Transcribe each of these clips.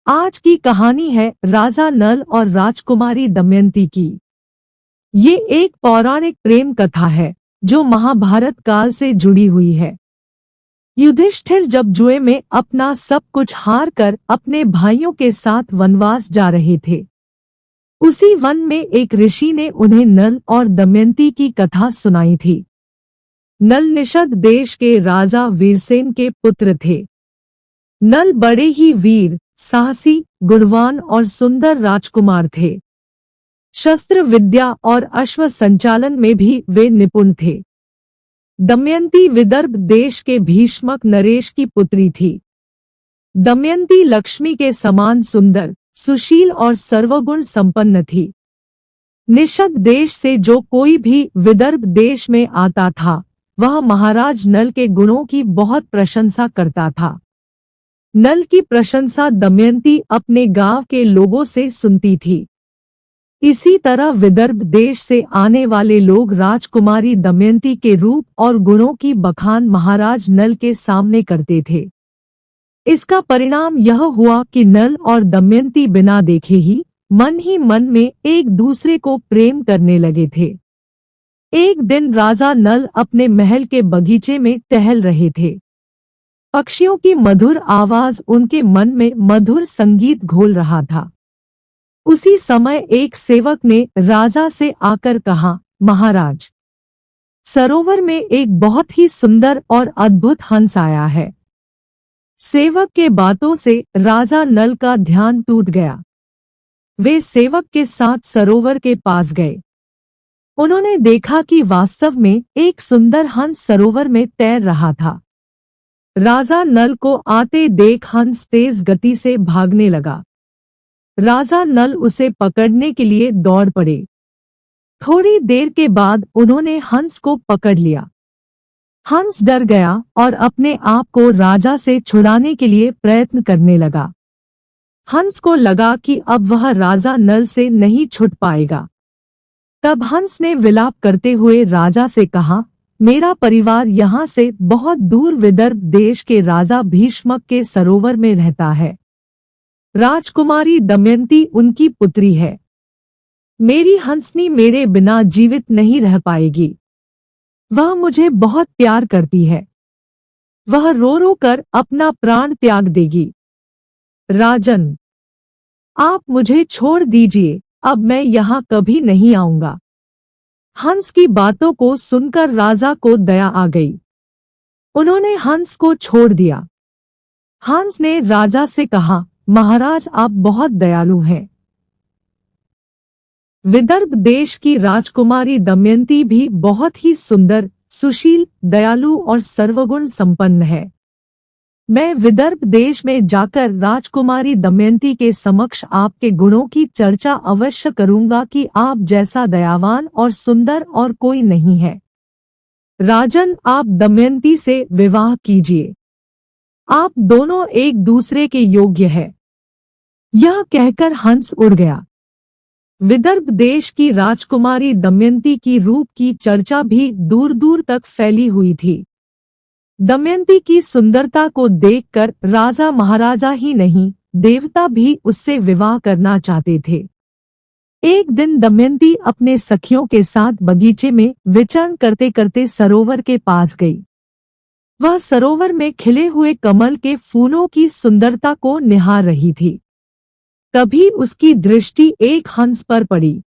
आज की कहानी है राजा नल और राजकुमारी दमयंती की। ये एक पौराणिक प्रेम कथा है जो महाभारत काल से जुड़ी हुई है। युधिष्ठिर जब जुए में अपना सब कुछ हार कर अपने भाइयों के साथ वनवास जा रहे थे, उसी वन में एक ऋषि ने उन्हें नल और दमयंती की कथा सुनाई थी। नल निषद देश के राजा वीरसेन के पुत्र थे। नल बड़े ही वीर, साहसी, गुणवान और सुंदर राजकुमार थे। शस्त्र विद्या और अश्व संचालन में भी वे निपुण थे। दमयंती विदर्भ देश के भीष्मक नरेश की पुत्री थी। दमयंती लक्ष्मी के समान सुंदर, सुशील और सर्वगुण संपन्न थी। निषद देश से जो कोई भी विदर्भ देश में आता था, वह महाराज नल के गुणों की बहुत प्रशंसा करता था। नल की प्रशंसा दमयंती अपने गांव के लोगों से सुनती थी। इसी तरह विदर्भ देश से आने वाले लोग राजकुमारी दमयंती के रूप और गुणों की बखान महाराज नल के सामने करते थे। इसका परिणाम यह हुआ कि नल और दमयंती बिना देखे ही मन में एक दूसरे को प्रेम करने लगे थे। एक दिन राजा नल अपने महल के बगीचे में टहल रहे थे। पक्षियों की मधुर आवाज उनके मन में मधुर संगीत घोल रहा था। उसी समय एक सेवक ने राजा से आकर कहा, महाराज, सरोवर में एक बहुत ही सुंदर और अद्भुत हंस आया है। सेवक के बातों से राजा नल का ध्यान टूट गया। वे सेवक के साथ सरोवर के पास गए। उन्होंने देखा कि वास्तव में एक सुंदर हंस सरोवर में तैर रहा था। राजा नल को आते देख हंस तेज गति से भागने लगा। राजा नल उसे पकड़ने के लिए दौड़ पड़े। थोड़ी देर के बाद उन्होंने हंस को पकड़ लिया। हंस डर गया और अपने आप को राजा से छुड़ाने के लिए प्रयत्न करने लगा। हंस को लगा कि अब वह राजा नल से नहीं छूट पाएगा। तब हंस ने विलाप करते हुए राजा से कहा, मेरा परिवार यहाँ से बहुत दूर विदर्भ देश के राजा भीष्मक के सरोवर में रहता है। राजकुमारी दमयंती उनकी पुत्री है। मेरी हंसनी मेरे बिना जीवित नहीं रह पाएगी। वह मुझे बहुत प्यार करती है। वह रो रो कर अपना प्राण त्याग देगी। राजन, आप मुझे छोड़ दीजिए, अब मैं यहाँ कभी नहीं आऊंगा। हंस की बातों को सुनकर राजा को दया आ गई। उन्होंने हंस को छोड़ दिया। हंस ने राजा से कहा, महाराज, आप बहुत दयालु हैं। विदर्भ देश की राजकुमारी दमयंती भी बहुत ही सुंदर, सुशील, दयालु और सर्वगुण संपन्न है। मैं विदर्भ देश में जाकर राजकुमारी दमयंती के समक्ष आपके गुणों की चर्चा अवश्य करूंगा कि आप जैसा दयावान और सुंदर और कोई नहीं है। राजन, आप दमयंती से विवाह कीजिए। आप दोनों एक दूसरे के योग्य हैं। यह कहकर हंस उड़ गया। विदर्भ देश की राजकुमारी दमयंती की रूप की चर्चा भी दूर दूर तक फैली हुई थी। दमयंती की सुंदरता को देखकर राजा महाराजा ही नहीं, देवता भी उससे विवाह करना चाहते थे। एक दिन दमयंती अपने सखियों के साथ बगीचे में विचरण करते करते सरोवर के पास गई। वह सरोवर में खिले हुए कमल के फूलों की सुंदरता को निहार रही थी। तभी उसकी दृष्टि एक हंस पर पड़ी।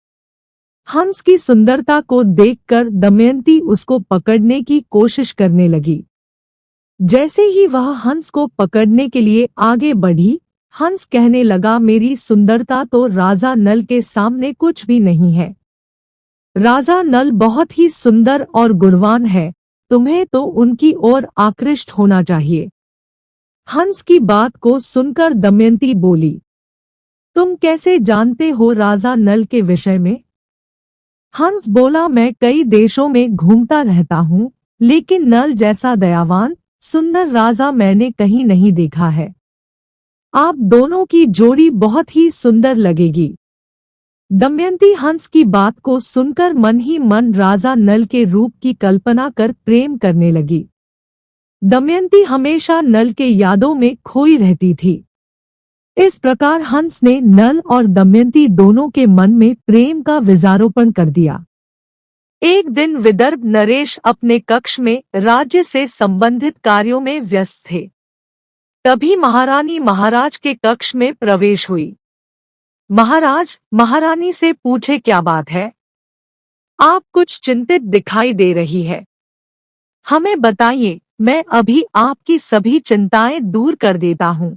हंस की सुंदरता को देखकर दमयंती उसको पकड़ने की कोशिश करने लगी। जैसे ही वह हंस को पकड़ने के लिए आगे बढ़ी, हंस कहने लगा, मेरी सुंदरता तो राजा नल के सामने कुछ भी नहीं है। राजा नल बहुत ही सुंदर और गुणवान है, तुम्हें तो उनकी ओर आकृष्ट होना चाहिए। हंस की बात को सुनकर दमयंती बोली, तुम कैसे जानते हो राजा नल के विषय में? हंस बोला, मैं कई देशों में घूमता रहता हूँ, लेकिन नल जैसा दयावान सुंदर राजा मैंने कहीं नहीं देखा है। आप दोनों की जोड़ी बहुत ही सुंदर लगेगी। दमयंती हंस की बात को सुनकर मन ही मन राजा नल के रूप की कल्पना कर प्रेम करने लगी। दमयंती हमेशा नल के यादों में खोई रहती थी। इस प्रकार हंस ने नल और दमयंती दोनों के मन में प्रेम का बीजारोपण कर दिया। एक दिन विदर्भ नरेश अपने कक्ष में राज्य से संबंधित कार्यों में व्यस्त थे। तभी महारानी महाराज के कक्ष में प्रवेश हुई। महाराज महारानी से पूछे, क्या बात है? आप कुछ चिंतित दिखाई दे रही है। हमें बताइए, मैं अभी आपकी सभी चिंताएं दूर कर देता हूँ।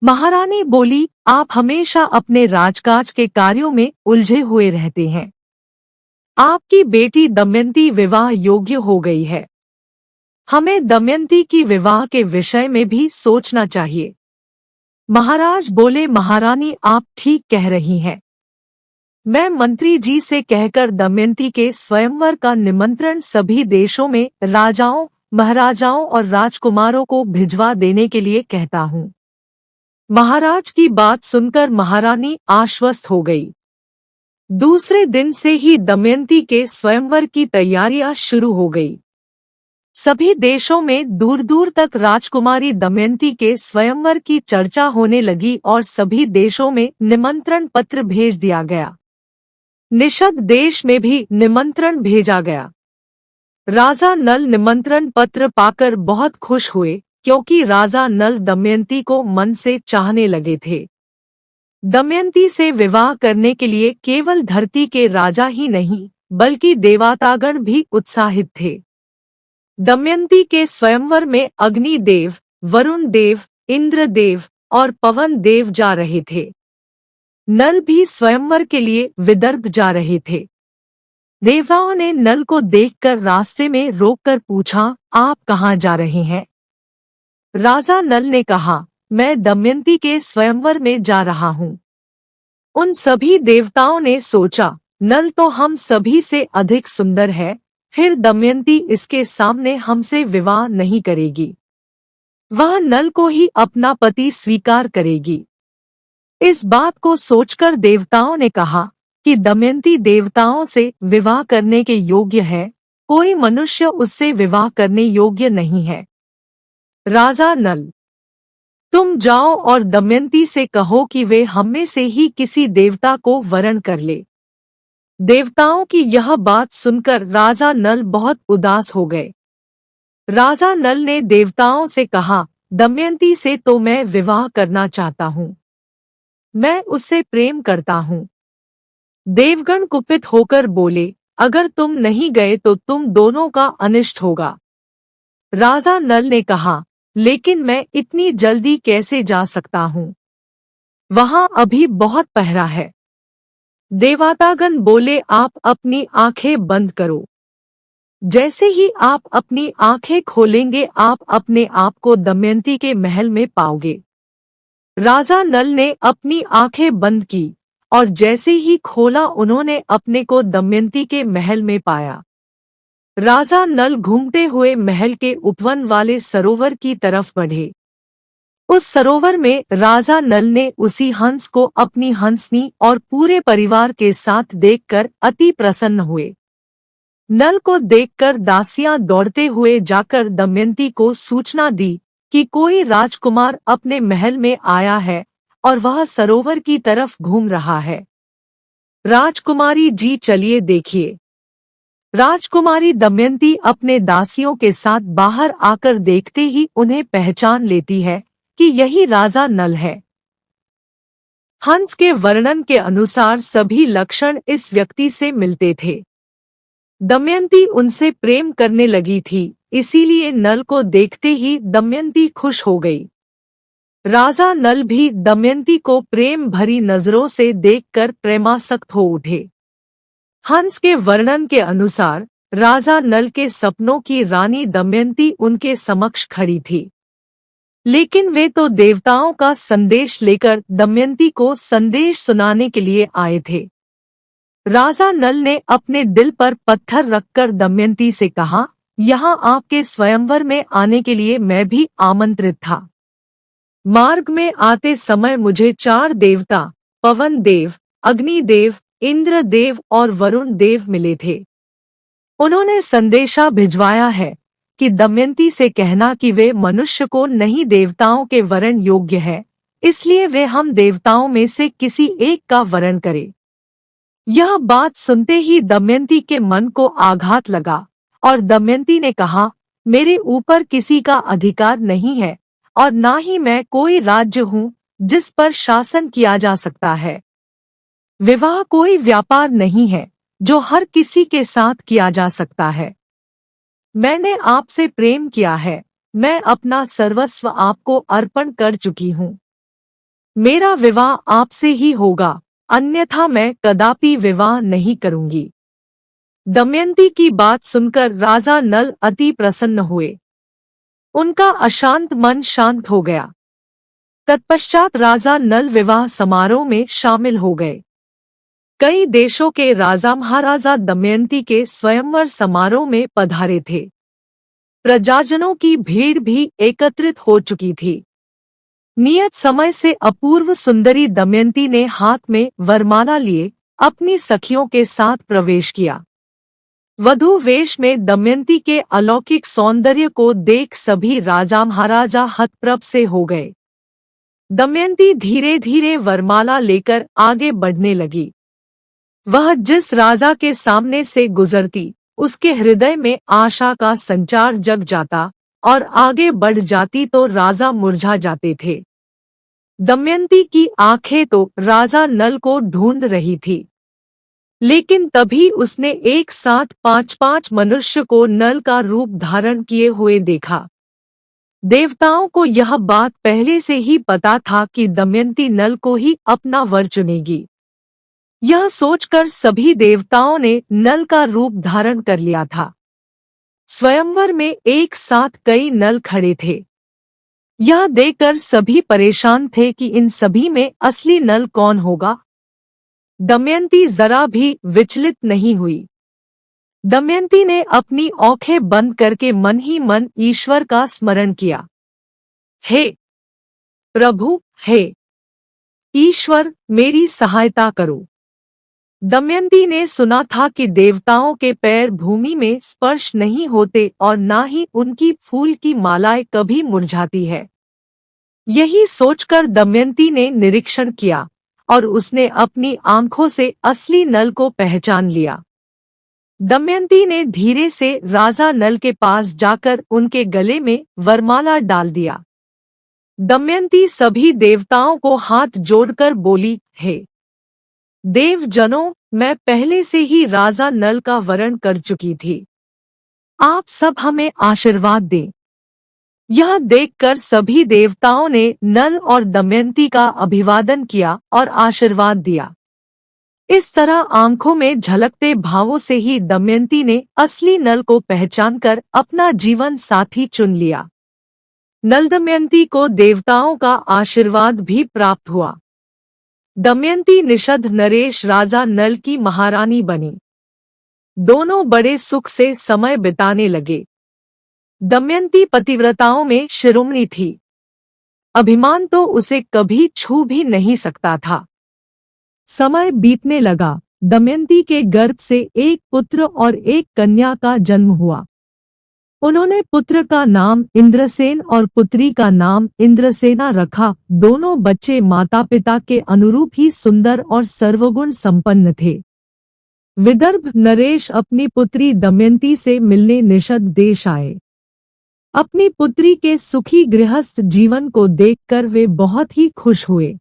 महारानी बोली, आप हमेशा अपने राजकाज के कार्यों में उलझे हुए रहते हैं। आपकी बेटी दमयंती विवाह योग्य हो गई है। हमें दमयंती की विवाह के विषय में भी सोचना चाहिए। महाराज बोले, महारानी आप ठीक कह रही हैं। मैं मंत्री जी से कहकर दमयंती के स्वयंवर का निमंत्रण सभी देशों में राजाओं, महाराजाओं और राजकुमारों को भिजवा देने के लिए कहता हूँ। महाराज की बात सुनकर महारानी आश्वस्त हो गई। दूसरे दिन से ही दमयंती के स्वयंवर की तैयारियां शुरू हो गई। सभी देशों में दूर दूर तक राजकुमारी दमयंती के स्वयंवर की चर्चा होने लगी और सभी देशों में निमंत्रण पत्र भेज दिया गया। निषद देश में भी निमंत्रण भेजा गया। राजा नल निमंत्रण पत्र पाकर बहुत खुश हुए, क्योंकि राजा नल दमयंती को मन से चाहने लगे थे। दमयंती से विवाह करने के लिए केवल धरती के राजा ही नहीं, बल्कि देवतागण भी उत्साहित थे। दमयंती के स्वयंवर में अग्नि देव, वरुण देव, इंद्र देव और पवन देव जा रहे थे। नल भी स्वयंवर के लिए विदर्भ जा रहे थे। देवताओं ने नल को देखकर रास्ते में रोककर पूछा, आप कहाँ जा रहे हैं? राजा नल ने कहा, मैं दमयंती के स्वयंवर में जा रहा हूँ। उन सभी देवताओं ने सोचा, नल तो हम सभी से अधिक सुंदर है, फिर दमयंती इसके सामने हमसे विवाह नहीं करेगी। वह नल को ही अपना पति स्वीकार करेगी। इस बात को सोचकर देवताओं ने कहा कि दमयंती देवताओं से विवाह करने के योग्य है, कोई मनुष्य उससे विवाह करने योग्य नहीं है। राजा नल, तुम जाओ और दमयंती से कहो कि वे हममें से ही किसी देवता को वरण कर ले। देवताओं की यह बात सुनकर राजा नल बहुत उदास हो गए। राजा नल ने देवताओं से कहा, दमयंती से तो मैं विवाह करना चाहता हूँ, मैं उससे प्रेम करता हूँ। देवगण कुपित होकर बोले, अगर तुम नहीं गए तो तुम दोनों का अनिष्ट होगा। राजा नल ने कहा, लेकिन मैं इतनी जल्दी कैसे जा सकता हूँ? वहां अभी बहुत पहरा है। देवतागण बोले, आप अपनी आंखें बंद करो। जैसे ही आप अपनी आंखें खोलेंगे आप अपने आप को दमयंती के महल में पाओगे। राजा नल ने अपनी आंखें बंद की और जैसे ही खोला उन्होंने अपने को दमयंती के महल में पाया। राजा नल घूमते हुए महल के उपवन वाले सरोवर की तरफ बढ़े। उस सरोवर में राजा नल ने उसी हंस को अपनी हंसनी और पूरे परिवार के साथ देखकर अति प्रसन्न हुए। नल को देखकर दासियां दौड़ते हुए जाकर दमयंती को सूचना दी कि कोई राजकुमार अपने महल में आया है और वह सरोवर की तरफ घूम रहा है। राजकुमारी जी, चलिए देखिए। राजकुमारी दमयंती अपने दासियों के साथ बाहर आकर देखते ही उन्हें पहचान लेती है कि यही राजा नल है। हंस के वर्णन के अनुसार सभी लक्षण इस व्यक्ति से मिलते थे। दमयंती उनसे प्रेम करने लगी थी, इसीलिए नल को देखते ही दमयंती खुश हो गई। राजा नल भी दमयंती को प्रेम भरी नजरों से देखकर प्रेमासक्त हो उठे। हंस के वर्णन के अनुसार राजा नल के सपनों की रानी दमयंती उनके समक्ष खड़ी थी, लेकिन वे तो देवताओं का संदेश लेकर दमयंती को संदेश सुनाने के लिए आए थे। राजा नल ने अपने दिल पर पत्थर रखकर दमयंती से कहा, यहाँ आपके स्वयंवर में आने के लिए मैं भी आमंत्रित था। मार्ग में आते समय मुझे 4 देवता, पवन देव, अग्नि देव, इंद्र देव और वरुण देव मिले थे। उन्होंने संदेशा भिजवाया है कि दमयंती से कहना कि वे मनुष्य को नहीं देवताओं के वरण योग्य है, इसलिए वे हम देवताओं में से किसी एक का वरण करें। यह बात सुनते ही दमयंती के मन को आघात लगा और दमयंती ने कहा, मेरे ऊपर किसी का अधिकार नहीं है और ना ही मैं कोई राज्य हूँ जिस पर शासन किया जा सकता है। विवाह कोई व्यापार नहीं है जो हर किसी के साथ किया जा सकता है। मैंने आपसे प्रेम किया है, मैं अपना सर्वस्व आपको अर्पण कर चुकी हूँ। मेरा विवाह आपसे ही होगा, अन्यथा मैं कदापि विवाह नहीं करूंगी। दमयंती की बात सुनकर राजा नल अति प्रसन्न हुए। उनका अशांत मन शांत हो गया। तत्पश्चात राजा नल विवाह समारोह में शामिल हो गए। कई देशों के राजा महाराजा दमयंती के स्वयंवर समारोह में पधारे थे। प्रजाजनों की भीड़ भी एकत्रित हो चुकी थी। नियत समय से अपूर्व सुंदरी दमयंती ने हाथ में वरमाला लिए अपनी सखियों के साथ प्रवेश किया। वधू वेश में दमयंती के अलौकिक सौंदर्य को देख सभी राजा महाराजा हतप्रभ से हो गए। दमयंती धीरे धीरे वरमाला लेकर आगे बढ़ने लगी। वह जिस राजा के सामने से गुजरती, उसके हृदय में आशा का संचार जग जाता और आगे बढ़ जाती तो राजा मुरझा जाते थे। दमयंती की आंखें तो राजा नल को ढूंढ रही थी, लेकिन तभी उसने एक साथ 5-5 मनुष्य को नल का रूप धारण किए हुए देखा। देवताओं को यह बात पहले से ही पता था कि दमयंती नल को ही अपना वर चुनेगी। यह सोचकर सभी देवताओं ने नल का रूप धारण कर लिया था। स्वयंवर में एक साथ कई नल खड़े थे। यह देखकर सभी परेशान थे कि इन सभी में असली नल कौन होगा। दमयंती जरा भी विचलित नहीं हुई। दमयंती ने अपनी आंखें बंद करके मन ही मन ईश्वर का स्मरण किया। हे प्रभु, हे ईश्वर, मेरी सहायता करो। दमयंती ने सुना था कि देवताओं के पैर भूमि में स्पर्श नहीं होते और ना ही उनकी फूल की मालाएं कभी मुरझाती है। यही सोचकर दमयंती ने निरीक्षण किया और उसने अपनी आंखों से असली नल को पहचान लिया। दमयंती ने धीरे से राजा नल के पास जाकर उनके गले में वरमाला डाल दिया। दमयंती सभी देवताओं को हाथ जोड़कर बोली, हे देवजनों, मैं पहले से ही राजा नल का वरण कर चुकी थी। आप सब हमें आशीर्वाद दें। यह देखकर सभी देवताओं ने नल और दमयंती का अभिवादन किया और आशीर्वाद दिया। इस तरह आंखों में झलकते भावों से ही दमयंती ने असली नल को पहचानकर अपना जीवन साथी चुन लिया। नल दमयंती को देवताओं का आशीर्वाद भी प्राप्त हुआ। दमयंती निषद नरेश राजा नल की महारानी बनी। दोनों बड़े सुख से समय बिताने लगे। दमयंती पतिव्रताओं में शिरोमणि थी। अभिमान तो उसे कभी छू भी नहीं सकता था। समय बीतने लगा। दमयंती के गर्भ से एक पुत्र और एक कन्या का जन्म हुआ। उन्होंने पुत्र का नाम इंद्रसेन और पुत्री का नाम इंद्रसेना रखा। दोनों बच्चे माता पिता के अनुरूप ही सुंदर और सर्वगुण संपन्न थे। विदर्भ नरेश अपनी पुत्री दमयंती से मिलने निषद देश आए। अपनी पुत्री के सुखी गृहस्थ जीवन को देखकर वे बहुत ही खुश हुए।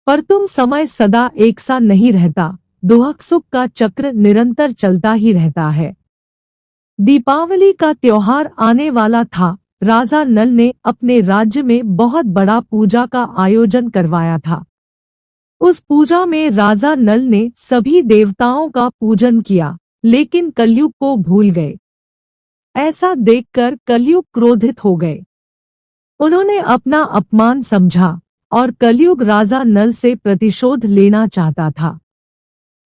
पर तुम समय सदा एक सा नहीं रहता, दुख सुख का चक्र निरंतर चलता ही रहता है। दीपावली का त्योहार आने वाला था। राजा नल ने अपने राज्य में बहुत बड़ा पूजा का आयोजन करवाया था। उस पूजा में राजा नल ने सभी देवताओं का पूजन किया, लेकिन कलयुग को भूल गए। ऐसा देखकर कलयुग क्रोधित हो गए। उन्होंने अपना अपमान समझा और कलयुग राजा नल से प्रतिशोध लेना चाहता था।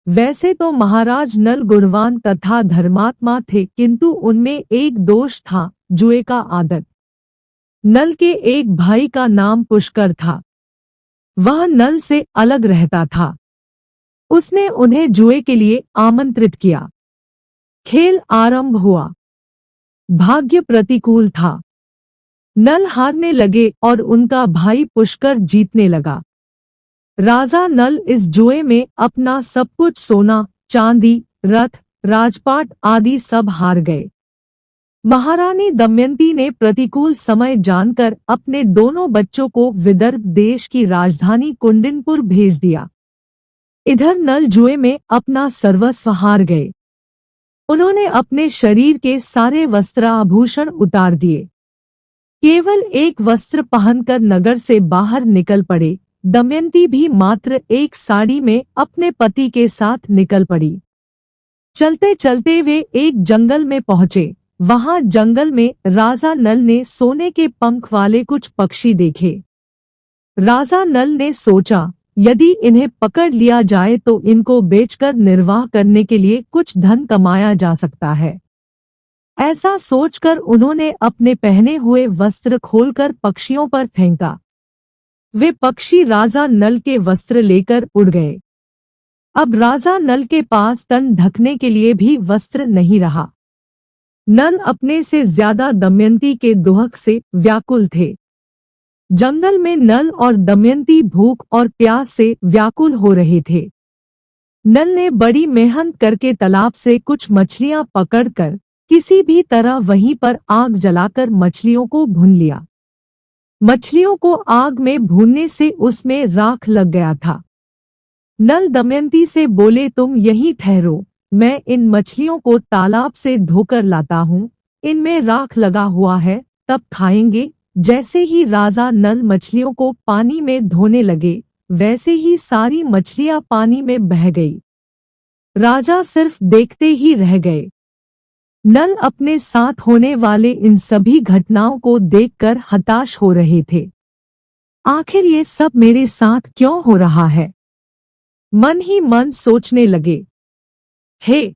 वैसे तो महाराज नल गुणवान तथा धर्मात्मा थे, किंतु उनमें एक दोष था, जुए का आदत। नल के एक भाई का नाम पुष्कर था। वह नल से अलग रहता था। उसने उन्हें जुए के लिए आमंत्रित किया। खेल आरंभ हुआ। भाग्य प्रतिकूल था। नल हारने लगे और उनका भाई पुष्कर जीतने लगा। राजा नल इस जुए में अपना सब कुछ सोना, चांदी, रथ, राजपाट आदि सब हार गए। महारानी दमयंती ने प्रतिकूल समय जानकर अपने दोनों बच्चों को विदर्भ देश की राजधानी कुंडिनपुर भेज दिया। इधर नल जुए में अपना सर्वस्व हार गए। उन्होंने अपने शरीर के सारे वस्त्राभूषण उतार दिए। केवल एक वस्त्र पहनकर नगर से बाहर निकल पड़े। दमयंती भी मात्र एक साड़ी में अपने पति के साथ निकल पड़ी। चलते चलते वे एक जंगल में पहुंचे। वहां जंगल में राजा नल ने सोने के पंख वाले कुछ पक्षी देखे। राजा नल ने सोचा, यदि इन्हें पकड़ लिया जाए तो इनको बेचकर निर्वाह करने के लिए कुछ धन कमाया जा सकता है। ऐसा सोचकर उन्होंने अपने पहने हुए वस्त्र खोलकर पक्षियों पर फेंका। वे पक्षी राजा नल के वस्त्र लेकर उड़ गए। अब राजा नल के पास तन ढकने के लिए भी वस्त्र नहीं रहा। नल अपने से ज्यादा दमयंती के दुहक से व्याकुल थे। जंगल में नल और दमयंती भूख और प्यास से व्याकुल हो रहे थे। नल ने बड़ी मेहनत करके तालाब से कुछ मछलियां पकड़कर किसी भी तरह वहीं पर आग जलाकर मछलियों को भून लिया। मछलियों को आग में भूनने से उसमें राख लग गया था। नल दमयंती से बोले, तुम यहीं ठहरो, मैं इन मछलियों को तालाब से धोकर लाता हूँ। इनमें राख लगा हुआ है, तब खाएंगे। जैसे ही राजा नल मछलियों को पानी में धोने लगे, वैसे ही सारी मछलियां पानी में बह गई। राजा सिर्फ देखते ही रह गए। नल अपने साथ होने वाले इन सभी घटनाओं को देखकर हताश हो रहे थे। आखिर ये सब मेरे साथ क्यों हो रहा है? मन ही मन सोचने लगे। हे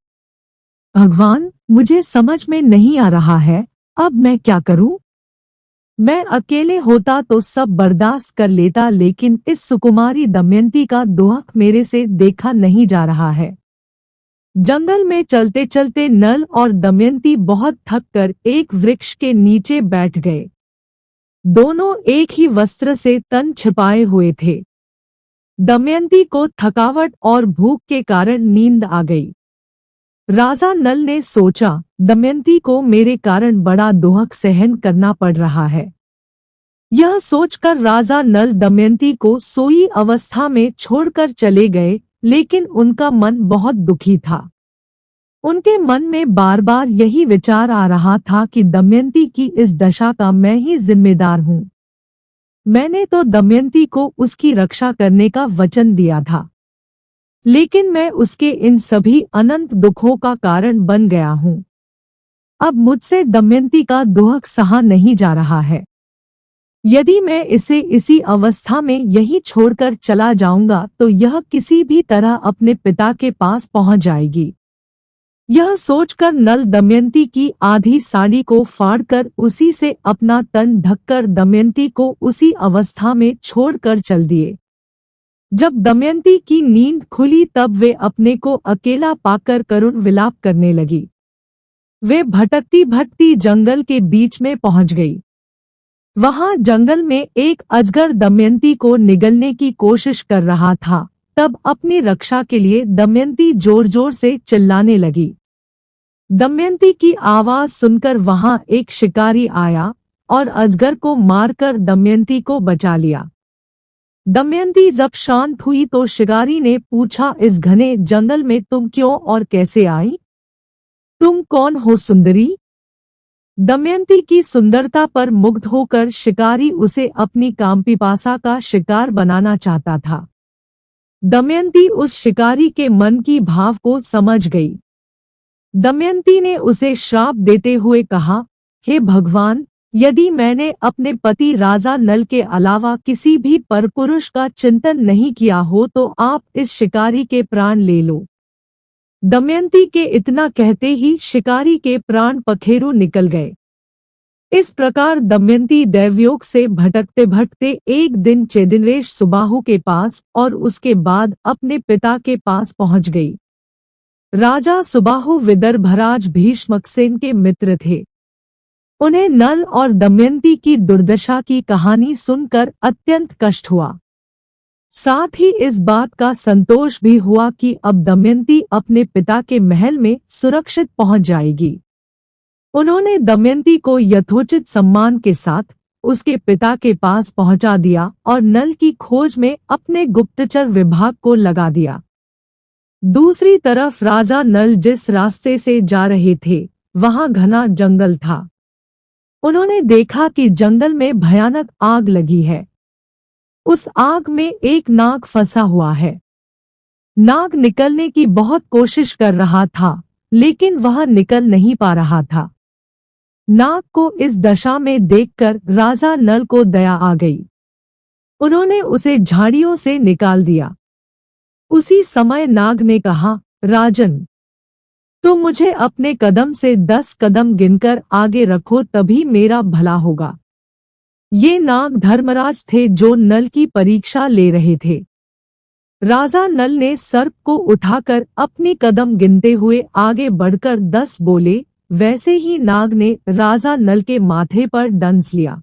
भगवान, मुझे समझ में नहीं आ रहा है, अब मैं क्या करूं? मैं अकेले होता तो सब बर्दाश्त कर लेता, लेकिन इस सुकुमारी दमयंती का दोहक मेरे से देखा नहीं जा रहा है। जंगल में चलते चलते नल और दमयंती बहुत थक कर एक वृक्ष के नीचे बैठ गए। दोनों एक ही वस्त्र से तन छिपाए हुए थे। दमयंती को थकावट और भूख के कारण नींद आ गई। राजा नल ने सोचा, दमयंती को मेरे कारण बड़ा दोहक सहन करना पड़ रहा है। यह सोचकर राजा नल दमयंती को सोई अवस्था में छोड़कर चले गए, लेकिन उनका मन बहुत दुखी था। उनके मन में बार बार यही विचार आ रहा था कि दमयंती की इस दशा का मैं ही जिम्मेदार हूँ। मैंने तो दमयंती को उसकी रक्षा करने का वचन दिया था, लेकिन मैं उसके इन सभी अनंत दुखों का कारण बन गया हूँ। अब मुझसे दमयंती का दोहक सहा नहीं जा रहा है। यदि मैं इसे इसी अवस्था में यही छोड़कर चला जाऊंगा तो यह किसी भी तरह अपने पिता के पास पहुंच जाएगी। यह सोचकर नल दमयंती की आधी साड़ी को फाड़कर उसी से अपना तन ढककर दमयंती को उसी अवस्था में छोड़कर चल दिए। जब दमयंती की नींद खुली तब वे अपने को अकेला पाकर करुण विलाप करने लगी। वे भटकती भटकती जंगल के बीच में पहुंच गई। वहां जंगल में एक अजगर दमयंती को निगलने की कोशिश कर रहा था। तब अपनी रक्षा के लिए दमयंती जोर जोर से चिल्लाने लगी। दमयंती की आवाज सुनकर वहां एक शिकारी आया और अजगर को मारकर दमयंती को बचा लिया। दमयंती जब शांत हुई तो शिकारी ने पूछा, इस घने जंगल में तुम क्यों और कैसे आई? तुम कौन हो सुंदरी? दमयंती की सुंदरता पर मुग्ध होकर शिकारी उसे अपनी कामपिपासा का शिकार बनाना चाहता था। दमयंती उस शिकारी के मन की भाव को समझ गई। दमयंती ने उसे श्राप देते हुए कहा, हे भगवान, यदि मैंने अपने पति राजा नल के अलावा किसी भी परपुरुष का चिंतन नहीं किया हो तो आप इस शिकारी के प्राण ले लो। दमयंती के इतना कहते ही शिकारी के प्राण पखेरु निकल गए। इस प्रकार दमयंती दैवयोग से भटकते भटकते एक दिन चेदिनरेश सुबाहु के पास और उसके बाद अपने पिता के पास पहुंच गई। राजा सुबाहु विदर्भराज भीष्मकसेन के मित्र थे। उन्हें नल और दमयंती की दुर्दशा की कहानी सुनकर अत्यंत कष्ट हुआ। साथ ही इस बात का संतोष भी हुआ कि अब दमयंती अपने पिता के महल में सुरक्षित पहुंच जाएगी। उन्होंने दमयंती को यथोचित सम्मान के साथ उसके पिता के पास पहुंचा दिया और नल की खोज में अपने गुप्तचर विभाग को लगा दिया। दूसरी तरफ राजा नल जिस रास्ते से जा रहे थे वहां घना जंगल था। उन्होंने देखा कि जंगल में भयानक आग लगी है। उस आग में एक नाग फंसा हुआ है। नाग निकलने की बहुत कोशिश कर रहा था, लेकिन वह निकल नहीं पा रहा था। नाग को इस दशा में देखकर राजा नल को दया आ गई। उन्होंने उसे झाड़ियों से निकाल दिया। उसी समय नाग ने कहा, राजन, तुम मुझे अपने कदम से 10 कदम गिनकर आगे रखो, तभी मेरा भला होगा। ये नाग धर्मराज थे जो नल की परीक्षा ले रहे थे। राजा नल ने सर्प को उठाकर अपनी कदम गिनते हुए आगे बढ़कर 10 बोले। वैसे ही नाग ने राजा नल के माथे पर डंस लिया।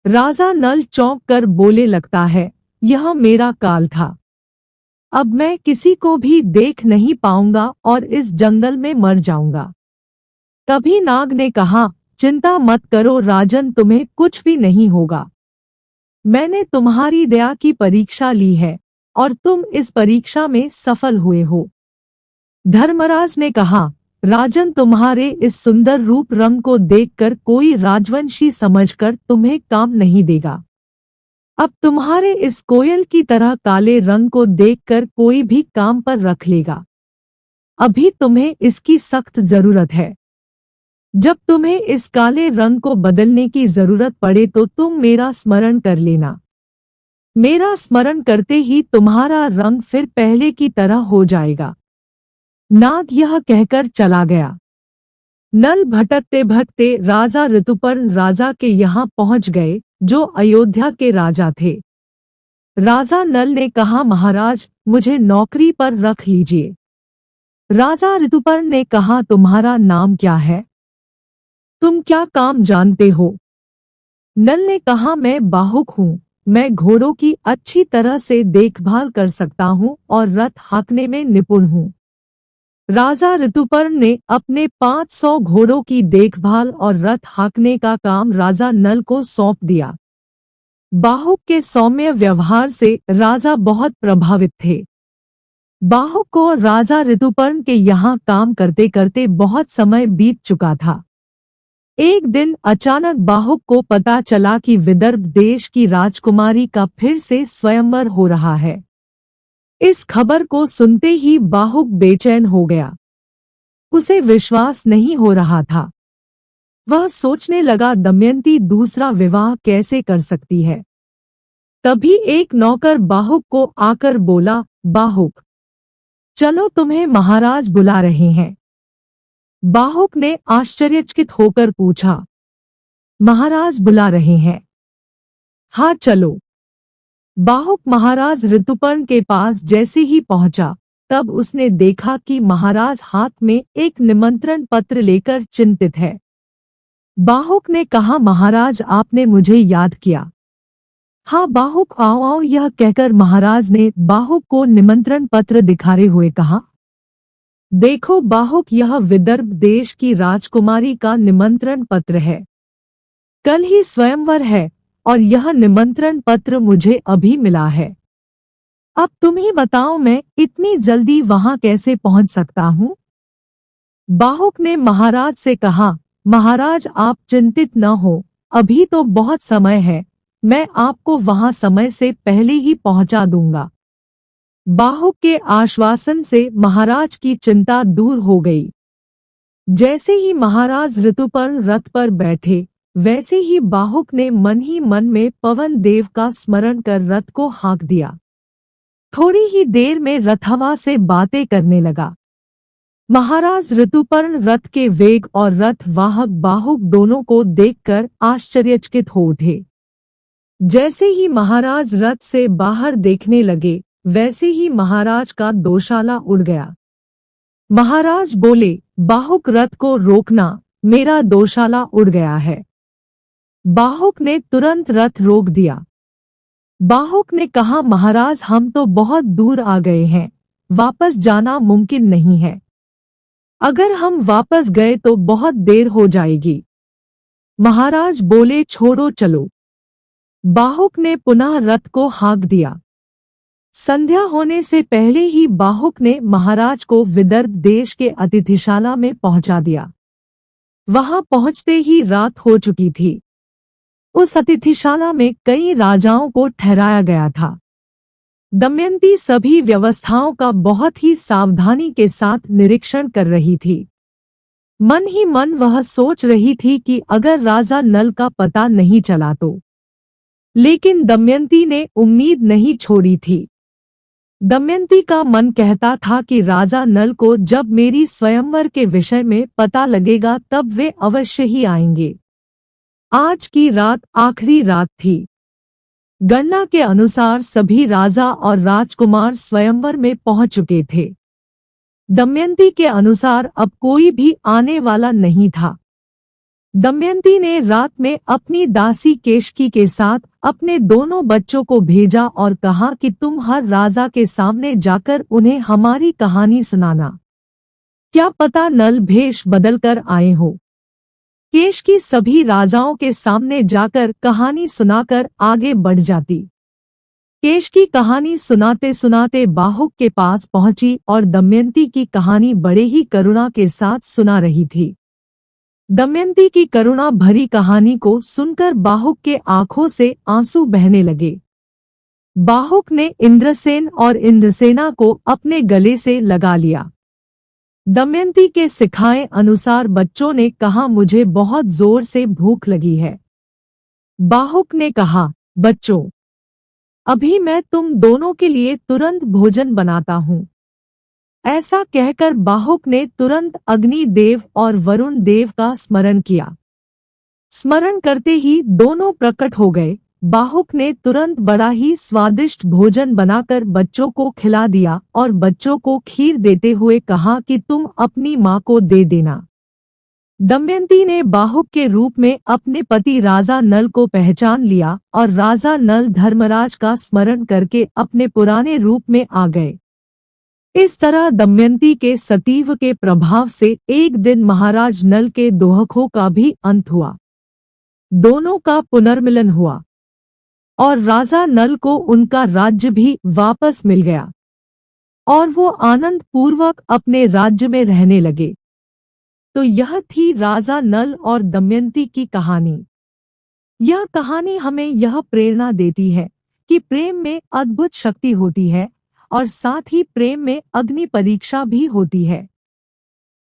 राजा नल चौंक कर बोले, लगता है यह मेरा काल था। अब मैं किसी को भी देख नहीं पाऊंगा और इस जंगल में मर जाऊंगा। तभी नाग ने कहा, चिंता मत करो राजन, तुम्हें कुछ भी नहीं होगा। मैंने तुम्हारी दया की परीक्षा ली है और तुम इस परीक्षा में सफल हुए हो। धर्मराज ने कहा, राजन, तुम्हारे इस सुंदर रूप रंग को देखकर कोई राजवंशी समझकर तुम्हें काम नहीं देगा। अब तुम्हारे इस कोयल की तरह काले रंग को देखकर कोई भी काम पर रख लेगा। अभी तुम्हें इसकी सख्त जरूरत है। जब तुम्हें इस काले रंग को बदलने की जरूरत पड़े तो तुम मेरा स्मरण कर लेना। मेरा स्मरण करते ही तुम्हारा रंग फिर पहले की तरह हो जाएगा। नाग यह कहकर चला गया। नल भटकते भटकते राजा ऋतुपर्ण राजा के यहाँ पहुंच गए, जो अयोध्या के राजा थे। राजा नल ने कहा, महाराज, मुझे नौकरी पर रख लीजिए। राजा ऋतुपर्ण ने कहा, तुम्हारा नाम क्या है? तुम क्या काम जानते हो? नल ने कहा, मैं बाहुक हूँ। मैं घोड़ों की अच्छी तरह से देखभाल कर सकता हूँ और रथ हाँकने में निपुण हूँ। राजा ऋतुपर्ण ने अपने 500 घोड़ों की देखभाल और रथ हाँकने का काम राजा नल को सौंप दिया। बाहुक के सौम्य व्यवहार से राजा बहुत प्रभावित थे। बाहुक को राजा ऋतुपर्ण के यहाँ काम करते करते बहुत समय बीत चुका था। एक दिन अचानक बाहुक को पता चला कि विदर्भ देश की राजकुमारी का फिर से स्वयंवर हो रहा है। इस खबर को सुनते ही बाहुक बेचैन हो गया। उसे विश्वास नहीं हो रहा था। वह सोचने लगा, दमयंती दूसरा विवाह कैसे कर सकती है। तभी एक नौकर बाहुक को आकर बोला, बाहुक, चलो, तुम्हें महाराज बुला रहे हैं। बाहुक ने आश्चर्यचकित होकर पूछा, महाराज बुला रहे हैं? हाँ, चलो। बाहुक महाराज ऋतुपर्ण के पास जैसे ही पहुंचा, तब उसने देखा कि महाराज हाथ में एक निमंत्रण पत्र लेकर चिंतित है। बाहुक ने कहा, महाराज, आपने मुझे याद किया? हाँ बाहुक, आओ आओ। यह कहकर महाराज ने बाहुक को निमंत्रण पत्र दिखाते हुए कहा, देखो बाहुक, यह विदर्भ देश की राजकुमारी का निमंत्रण पत्र है। कल ही स्वयंवर है और यह निमंत्रण पत्र मुझे अभी मिला है। अब तुम ही बताओ, मैं इतनी जल्दी वहां कैसे पहुंच सकता हूं? बाहुक ने महाराज से कहा, महाराज, आप चिंतित न हो, अभी तो बहुत समय है। मैं आपको वहां समय से पहले ही पहुंचा दूंगा। बाहुक के आश्वासन से महाराज की चिंता दूर हो गई। जैसे ही महाराज ऋतुपर्ण रथ पर बैठे, वैसे ही बाहुक ने मन ही मन में पवन देव का स्मरण कर रथ को हाँक दिया। थोड़ी ही देर में रथवा से बातें करने लगा। महाराज ऋतुपर्ण रथ के वेग और रथ वाहक बाहुक दोनों को देखकर आश्चर्यचकित हो उठे। जैसे ही महाराज रथ से बाहर देखने लगे, वैसे ही महाराज का दोशाला उड़ गया। महाराज बोले, बाहुक, रथ को रोकना, मेरा दोशाला उड़ गया है। बाहुक ने तुरंत रथ रोक दिया। बाहुक ने कहा, महाराज, हम तो बहुत दूर आ गए हैं, वापस जाना मुमकिन नहीं है। अगर हम वापस गए तो बहुत देर हो जाएगी। महाराज बोले, छोड़ो, चलो। बाहुक ने पुनः रथ को हाँक दिया। संध्या होने से पहले ही बाहुक ने महाराज को विदर्भ देश के अतिथिशाला में पहुंचा दिया। वहां पहुंचते ही रात हो चुकी थी। उस अतिथिशाला में कई राजाओं को ठहराया गया था। दमयंती सभी व्यवस्थाओं का बहुत ही सावधानी के साथ निरीक्षण कर रही थी। मन ही मन वह सोच रही थी कि अगर राजा नल का पता नहीं चला तो। लेकिन दमयंती ने उम्मीद नहीं छोड़ी थी। दमयंती का मन कहता था कि राजा नल को जब मेरी स्वयंवर के विषय में पता लगेगा तब वे अवश्य ही आएंगे। आज की रात आखिरी रात थी। गणना के अनुसार सभी राजा और राजकुमार स्वयंवर में पहुंच चुके थे। दमयंती के अनुसार अब कोई भी आने वाला नहीं था। दमयंती ने रात में अपनी दासी केशकी के साथ अपने दोनों बच्चों को भेजा और कहा कि तुम हर राजा के सामने जाकर उन्हें हमारी कहानी सुनाना। क्या पता नल भेष बदलकर आए हो। केशकी सभी राजाओं के सामने जाकर कहानी सुनाकर आगे बढ़ जाती। केशकी कहानी सुनाते सुनाते बाहुक के पास पहुंची और दमयंती की कहानी बड़े ही करुणा के साथ सुना रही थी। दमयंती की करुणा भरी कहानी को सुनकर बाहुक के आंखों से आंसू बहने लगे। बाहुक ने इंद्रसेन और इंद्रसेना को अपने गले से लगा लिया। दमयंती के सिखाए अनुसार बच्चों ने कहा, मुझे बहुत जोर से भूख लगी है। बाहुक ने कहा, बच्चों, अभी मैं तुम दोनों के लिए तुरंत भोजन बनाता हूँ। ऐसा कहकर बाहुक ने तुरंत अग्नि देव और वरुण देव का स्मरण किया। स्मरण करते ही दोनों प्रकट हो गए। बाहुक ने तुरंत बड़ा ही स्वादिष्ट भोजन बनाकर बच्चों को खिला दिया और बच्चों को खीर देते हुए कहा कि तुम अपनी माँ को दे देना। दमयंती ने बाहुक के रूप में अपने पति राजा नल को पहचान लिया और राजा नल धर्मराज का स्मरण करके अपने पुराने रूप में आ गए। इस तरह दमयंती के सतीव के प्रभाव से एक दिन महाराज नल के दोहकों का भी अंत हुआ। दोनों का पुनर्मिलन हुआ और राजा नल को उनका राज्य भी वापस मिल गया और वो आनंद पूर्वक अपने राज्य में रहने लगे। तो यह थी राजा नल और दमयंती की कहानी। यह कहानी हमें यह प्रेरणा देती है कि प्रेम में अद्भुत शक्ति होती है और साथ ही प्रेम में अग्नि परीक्षा भी होती है।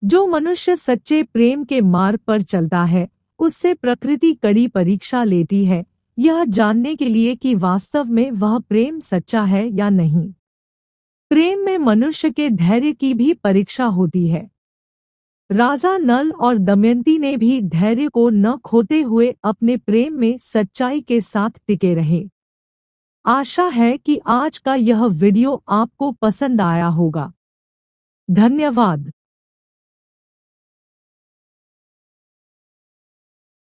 जो मनुष्य सच्चे प्रेम के मार्ग पर चलता है उससे प्रकृति कड़ी परीक्षा लेती है, यह जानने के लिए कि वास्तव में वह प्रेम सच्चा है या नहीं। प्रेम में मनुष्य के धैर्य की भी परीक्षा होती है। राजा नल और दमयंती ने भी धैर्य को न खोते हुए अपने प्रेम में सच्चाई के साथ टिके रहे। आशा है कि आज का यह वीडियो आपको पसंद आया होगा। धन्यवाद।